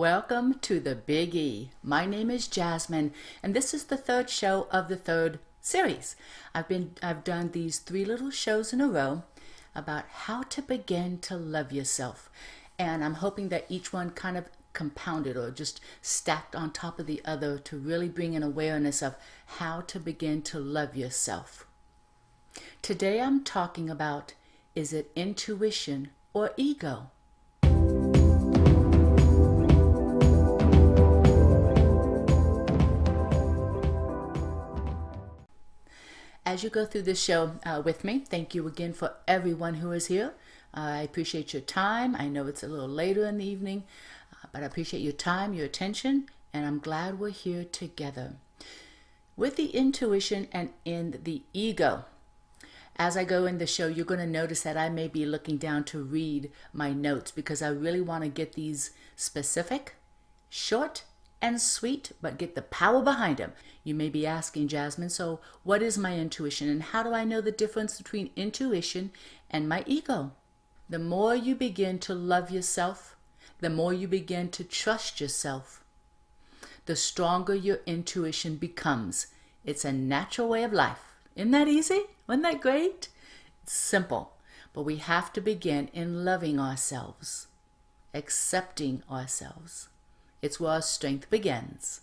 Welcome to the Big E. My name is Jasmine, and this is the third show of the third series. I've done these 3 little shows in a row about how to begin to love yourself. And I'm hoping that each one kind of compounded or just stacked on top of the other to really bring an awareness of how to begin to love yourself. Today I'm talking about, is it intuition or ego? As you go through this show with me, thank you again for everyone who is here. I appreciate your time. I know it's a little later in the evening, but I appreciate your time, your attention, and I'm glad we're here together. With the intuition and in the ego, as I go in the show, you're going to notice that I may be looking down to read my notes because I really want to get these specific, short, and sweet, but get the power behind them. You may be asking, Jasmine, so what is my intuition and how do I know the difference between intuition and my ego? The more you begin to love yourself, the more you begin to trust yourself, the stronger your intuition becomes. It's a natural way of life. Isn't that easy? Wasn't that great? It's simple, but we have to begin in loving ourselves, accepting ourselves. It's where our strength begins.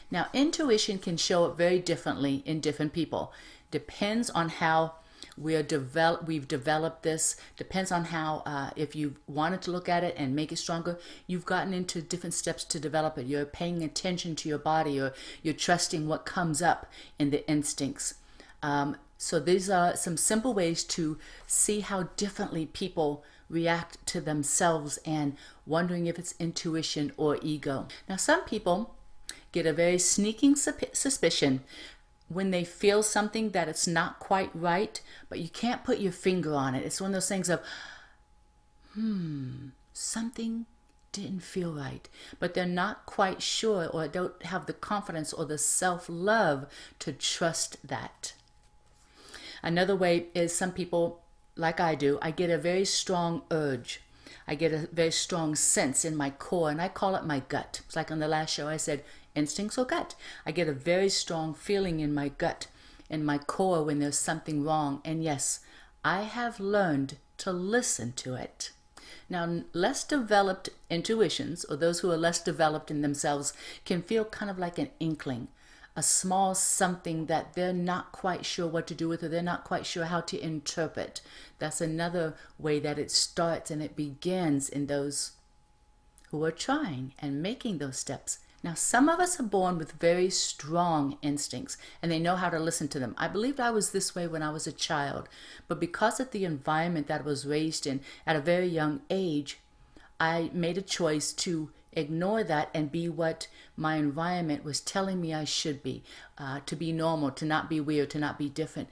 Now, intuition can show up very differently in different people. Depends on how we've developed this. Depends on how, if you wanted to look at it and make it stronger, you've gotten into different steps to develop it. You're paying attention to your body, or you're trusting what comes up in the instincts. So these are some simple ways to see how differently people react to themselves and wondering if it's intuition or ego. Now, some people get a very sneaking suspicion when they feel something that it's not quite right, but you can't put your finger on it. It's one of those things of, something didn't feel right, but they're not quite sure or don't have the confidence or the self-love to trust that. Another way is some people, like I do, I get a very strong urge. I get a very strong sense in my core, and I call it my gut. It's like on the last show I said, instincts or gut. I get a very strong feeling in my gut, in my core when there's something wrong. And yes, I have learned to listen to it. Now, less developed intuitions, or those who are less developed in themselves, can feel kind of like an inkling, a small something that they're not quite sure what to do with, or they're not quite sure how to interpret. That's another way that it starts and it begins in those who are trying and making those steps. Now, some of us are born with very strong instincts and they know how to listen to them. I believed I was this way when I was a child, but because of the environment that I was raised in at a very young age, I made a choice to ignore that and be what my environment was telling me I should be, to be normal, to not be weird, to not be different,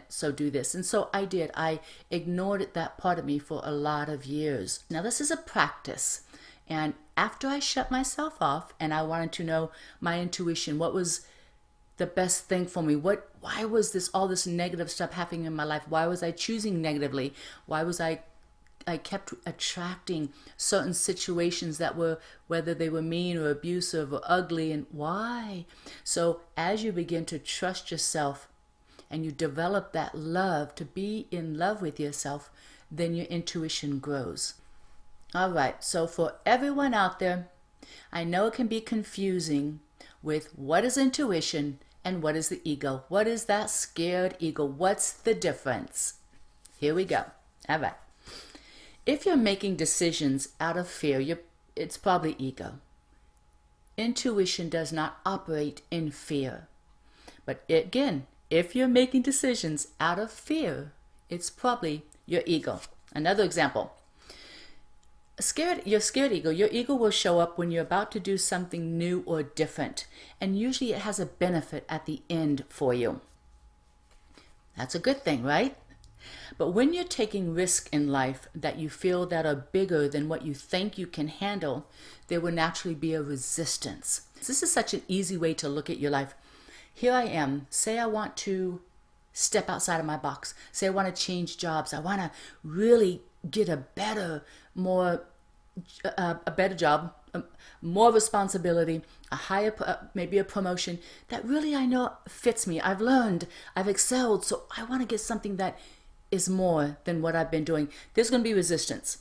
so do this. And so I did. I ignored that part of me for a lot of years. Now, this is a practice. And after I shut myself off and I wanted to know my intuition, what was the best thing for me? Why was all this negative stuff happening in my life? Why was I choosing negatively? Why was I kept attracting certain situations that were, whether they were mean or abusive or ugly, and why? So as you begin to trust yourself and you develop that love to be in love with yourself, then your intuition grows. All right, so for everyone out there, I know it can be confusing with what is intuition and what is the ego. What is that scared ego? What's the difference? Here we go. All right. If you're making decisions out of fear, it's probably ego. Intuition does not operate in fear. But again, if you're making decisions out of fear, it's probably your ego. Another example. Your scared ego, your ego will show up when you're about to do something new or different. And usually it has a benefit at the end for you. That's a good thing, right? But when you're taking risks in life that you feel that are bigger than what you think you can handle, there will naturally be a resistance. This is such an easy way to look at your life. Here I am. Say I want to step outside of my box. Say I want to change jobs. I want to really get a better, more a better job, more responsibility, a higher, maybe a promotion that really I know fits me. I've learned, I've excelled, so I want to get something that is more than what I've been doing. There's going to be resistance.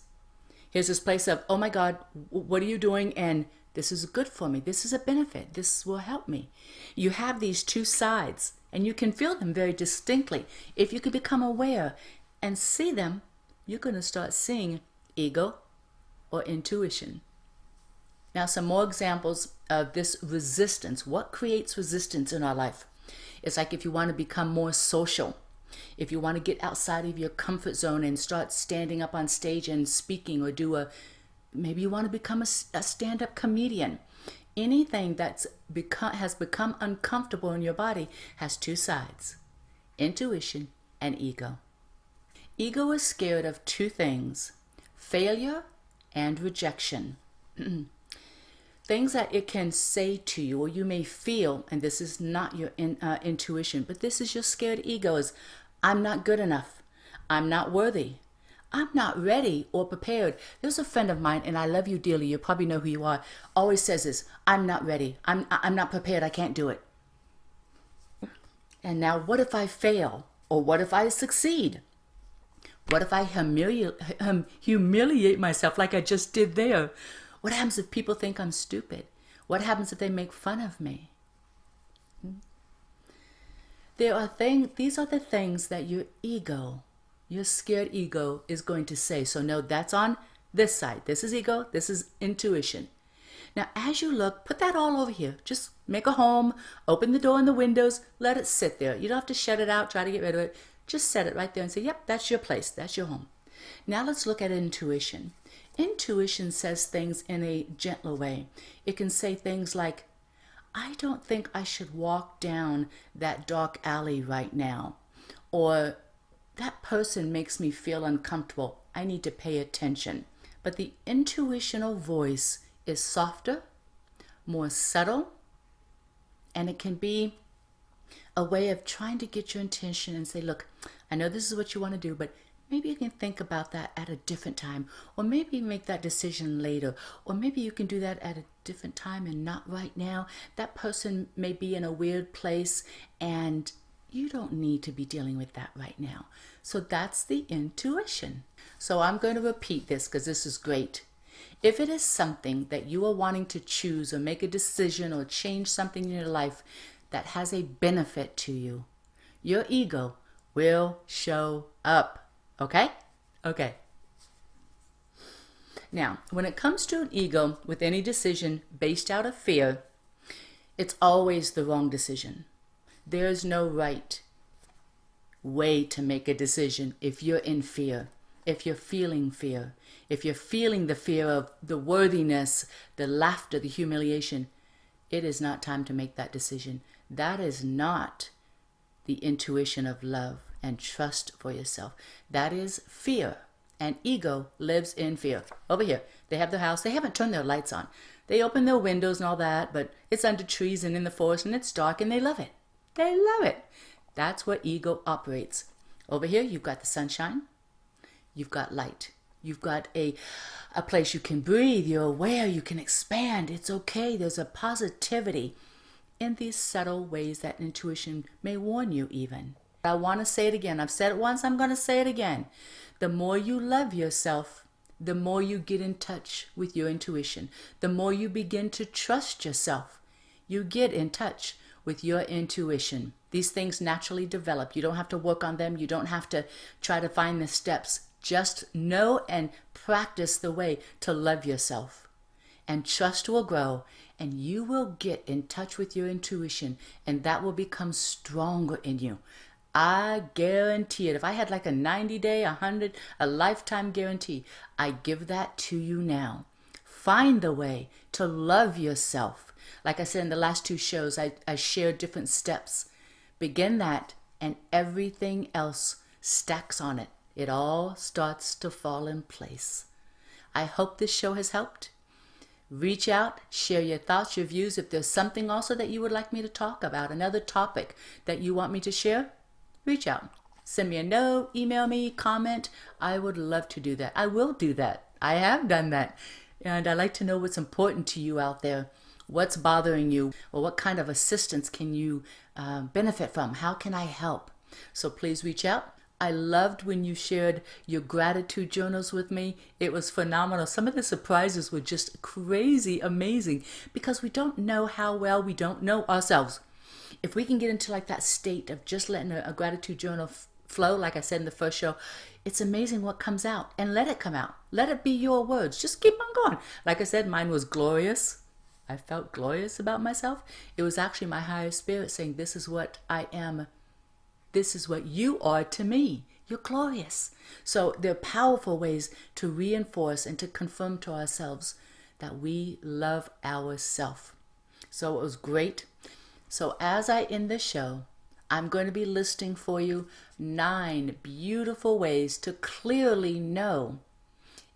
Here's this place of, oh my God, what are you doing? And this is good for me. This is a benefit. This will help me. You have these two sides, and you can feel them very distinctly. If you could become aware and see them, you're going to start seeing ego or intuition. Now, some more examples of this resistance. What creates resistance in our life? It's like if you want to become more social, if you want to get outside of your comfort zone and start standing up on stage and speaking, or maybe you want to become a stand-up comedian. Anything that's has become uncomfortable in your body has two sides, intuition and ego. Ego is scared of two things, failure and rejection. Things that it can say to you, or you may feel, and this is not your intuition, but this is your scared ego, is I'm not good enough. I'm not worthy. I'm not ready or prepared. There's a friend of mine, and I love you dearly. You probably know who you are. Always says this, I'm not ready. I'm not prepared. I can't do it. And now what if I fail? Or what if I succeed? What if I humiliate myself like I just did there? What happens if people think I'm stupid? What happens if they make fun of me? These are the things that your ego, your scared ego, is going to say. So no, that's on this side. This is ego. This is intuition. Now, as you look, put that all over here. Just make a home, open the door and the windows, let it sit there. You don't have to shut it out, try to get rid of it. Just set it right there and say, yep, that's your place. That's your home. Now let's look at intuition. Intuition says things in a gentler way. It can say things like, I don't think I should walk down that dark alley right now. Or, that person makes me feel uncomfortable. I need to pay attention. But the intuitional voice is softer, more subtle, and it can be a way of trying to get your attention and say, look, I know this is what you want to do, but maybe you can think about that at a different time, or maybe make that decision later, or maybe you can do that at a different time and not right now. That person may be in a weird place and you don't need to be dealing with that right now. So that's the intuition. So I'm going to repeat this because this is great. If it is something that you are wanting to choose or make a decision or change something in your life that has a benefit to you, your ego will show up. Okay? Okay. Now, when it comes to an ego with any decision based out of fear, it's always the wrong decision. There's no right way to make a decision if you're in fear, if you're feeling fear, if you're feeling the fear of the worthiness, the laughter, the humiliation. It is not time to make that decision. That is not the intuition of love and trust for yourself. That is fear. And ego lives in fear. Over here, they have their house. They haven't turned their lights on. They open their windows and all that, but it's under trees and in the forest and it's dark and they love it. They love it. That's where ego operates. Over here, you've got the sunshine. You've got light. You've got a place you can breathe. You're aware. You can expand. It's okay. There's a positivity in these subtle ways that intuition may warn you even. I want to say it again. I've said it once. I'm going to say it again. The more you love yourself, the more you get in touch with your intuition. The more you begin to trust yourself, you get in touch with your intuition. These things naturally develop. You don't have to work on them. You don't have to try to find the steps. Just know and practice the way to love yourself. And trust will grow, and you will get in touch with your intuition, and that will become stronger in you. I guarantee it. If I had like a 90-day, 100, a lifetime guarantee, I give that to you now. Find the way to love yourself. Like I said in the last two shows, I shared different steps. Begin that, and everything else stacks on it. It all starts to fall in place. I hope this show has helped. Reach out, share your thoughts, your views. If there's something also that you would like me to talk about, another topic that you want me to share, reach out. Send me a note, email me, comment. I would love to do that. I will do that. I have done that. And I'd like to know what's important to you out there. What's bothering you? Or what kind of assistance can you benefit from? How can I help? So please reach out. I loved when you shared your gratitude journals with me. It was phenomenal. Some of the surprises were just crazy amazing because we don't know how well we don't know ourselves. If we can get into like that state of just letting a gratitude journal flow, like I said in the first show, it's amazing what comes out, and let it come out. Let it be your words. Just keep on going. Like I said, mine was glorious. I felt glorious about myself. It was actually my higher spirit saying, this is what I am. This is what you are to me. You're glorious. So there are powerful ways to reinforce and to confirm to ourselves that we love ourselves. So it was great. So as I end the show, I'm going to be listing for you 9 beautiful ways to clearly know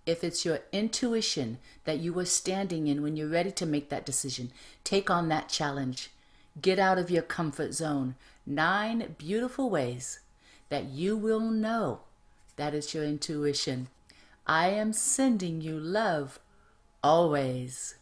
if it's your intuition that you are standing in when you're ready to make that decision. Take on that challenge. Get out of your comfort zone. 9 beautiful ways that you will know that it's your intuition. I am sending you love always.